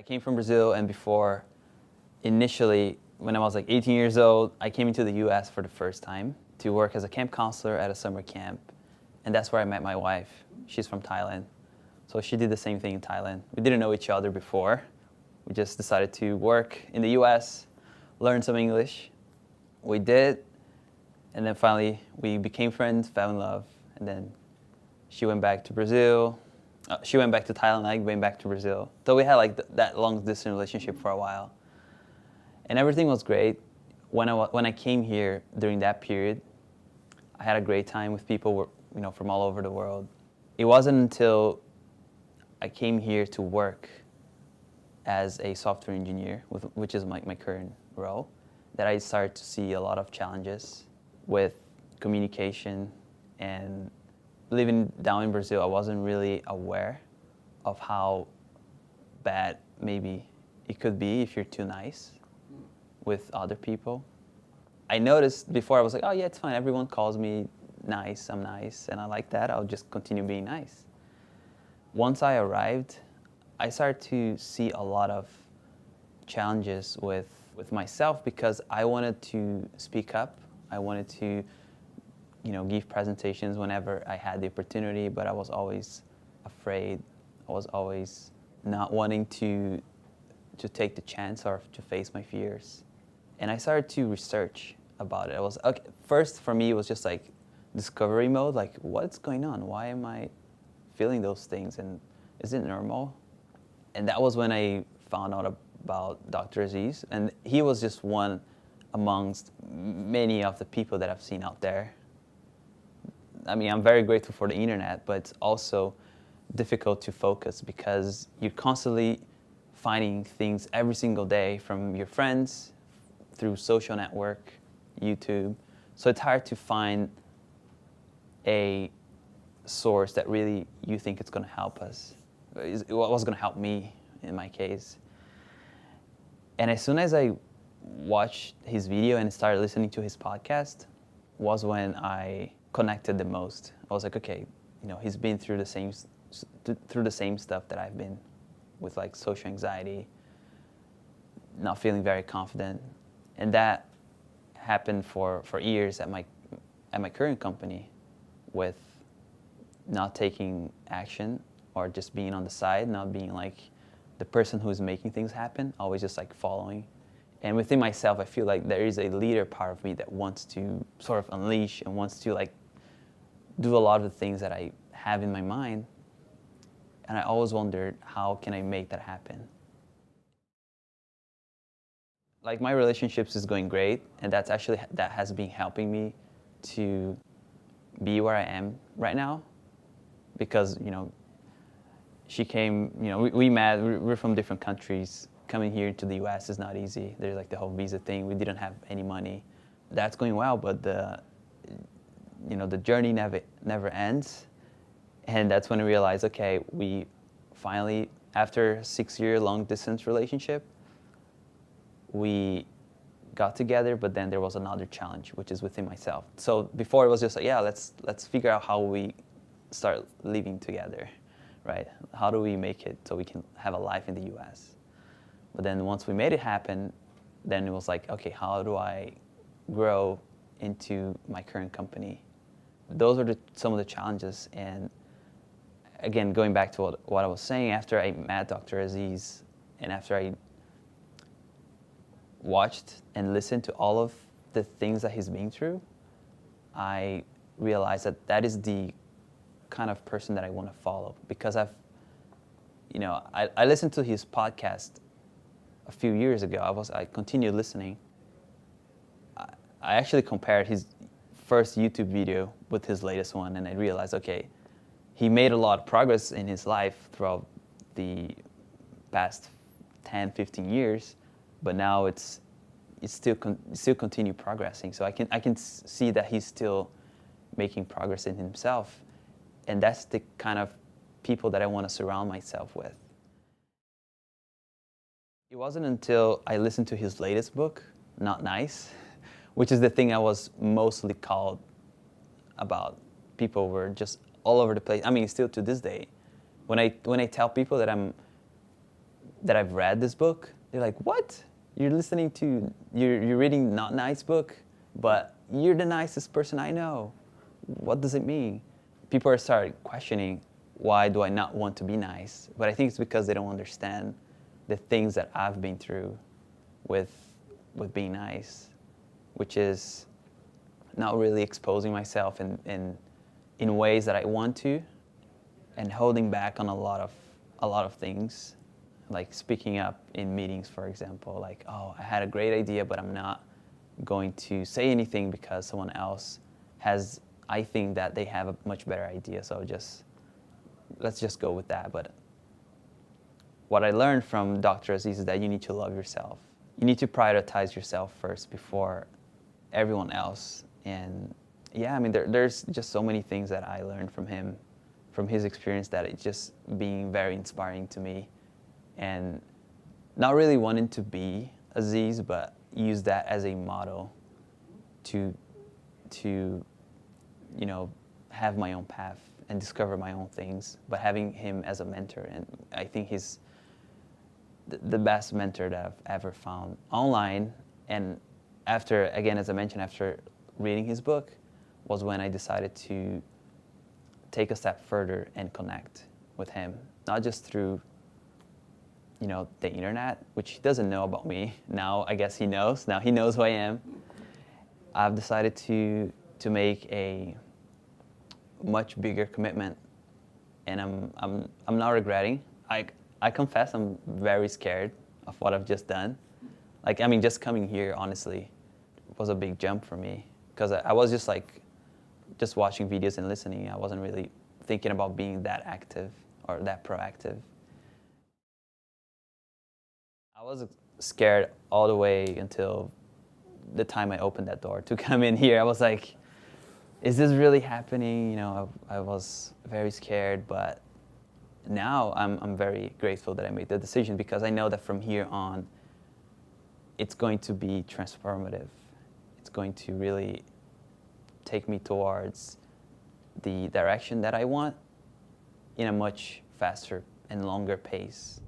I came from Brazil, and before, initially, when I was like 18 years old, I came into the US for the first time to work as a camp counselor at a summer camp. And that's where I met my wife. She's from Thailand. So she did the same thing in Thailand. We didn't know each other before. We just decided to work in the US, learn some English. We did, and then finally we became friends, fell in love, and then she went back to Brazil. She went back to Thailand, I went back to Brazil. So we had like that long distance relationship for a while. And everything was great. When I came here during that period, I had a great time with people from all over the world. It wasn't until I came here to work as a software engineer, which is my current role, that I started to see a lot of challenges with communication. And living down in Brazil, I wasn't really aware of how bad maybe it could be if you're too nice with other people. I noticed before, I was like, oh yeah, it's fine. Everyone calls me nice, I'm nice, and I like that. I'll just continue being nice. Once I arrived, I started to see a lot of challenges with myself because I wanted to speak up. I wanted to give presentations whenever I had the opportunity, but I was always afraid. I was always not wanting to take the chance or to face my fears. And I started to research about it. First for me, it was just like discovery mode, like what's going on? Why am I feeling those things? And is it normal? And that was when I found out about Dr. Aziz. And he was just one amongst many of the people that I've seen out there. I mean, I'm very grateful for the internet, but it's also difficult to focus because you're constantly finding things every single day from your friends, through social network, YouTube. So it's hard to find a source that really you think it's going to help us. It was going to help me in my case. And as soon as I watched his video and started listening to his podcast was when I connected the most. I was like, okay, he's been through the same stuff that I've been with, like social anxiety, not feeling very confident. And that happened for years at my current company, with not taking action or just being on the side, not being like the person who's making things happen, always just like following. And within myself, I feel like there is a leader part of me that wants to sort of unleash and wants to like do a lot of the things that I have in my mind. And I always wondered, how can I make that happen? Like, my relationships is going great, and that has been helping me to be where I am right now. Because, she came, we met, we're from different countries. Coming here to the US is not easy. There's like the whole visa thing. We didn't have any money. That's going well, but the journey never ends. And that's when I realized, okay, we finally, after a 6-year long distance relationship, we got together, but then there was another challenge, which is within myself. So before it was just like, yeah, let's figure out how we start living together, right? How do we make it so we can have a life in the US? But then once we made it happen, then it was like, okay, how do I grow into my current company? Those are some of the challenges. And again, going back to what I was saying, after I met Dr. Aziz, and after I watched and listened to all of the things that he's been through, I realized that is the kind of person that I want to follow. Because I listened to his podcast a few years ago. I continued listening. I actually compared his first YouTube video with his latest one, and I realized, okay, he made a lot of progress in his life throughout the past 10, 15 years, but now it's still continue progressing. So I can see that he's still making progress in himself, and that's the kind of people that I want to surround myself with. It wasn't until I listened to his latest book, Not Nice, which is the thing I was mostly called about. People were just all over the place. I mean, still to this day, when I tell people that I'm that I've read this book, they're like, what? You're reading not nice book, but you're the nicest person I know. What does it mean? People are starting questioning, why do I not want to be nice? But I think it's because they don't understand the things that I've been through with being nice, which is not really exposing myself in ways that I want to, and holding back on a lot of things, like speaking up in meetings, for example, like, oh, I had a great idea, but I'm not going to say anything because someone else has, I think that they have a much better idea, so let's just go with that. But what I learned from Dr. Aziz is that you need to love yourself. You need to prioritize yourself first before everyone else. And yeah, I mean, there's just so many things that I learned from him, from his experience, that it's just being very inspiring to me. And not really wanting to be Aziz, but use that as a model to have my own path and discover my own things, but having him as a mentor. And I think he's the best mentor that I've ever found online. And after, again, as I mentioned, after reading his book, was when I decided to take a step further and connect with him, not just through the internet, which he doesn't know about me. Now I guess he knows. Now he knows who I am. I've decided to make a much bigger commitment, and I'm not regretting. I confess I'm very scared of what I've just done. Like, I mean, just coming here, honestly, was a big jump for me, because I was just watching videos and listening. I wasn't really thinking about being that active or that proactive. I was scared all the way until the time I opened that door to come in here. I was like, is this really happening? I was very scared, but now I'm very grateful that I made the decision, because I know that from here on, it's going to be transformative. It's going to really take me towards the direction that I want in a much faster and longer pace.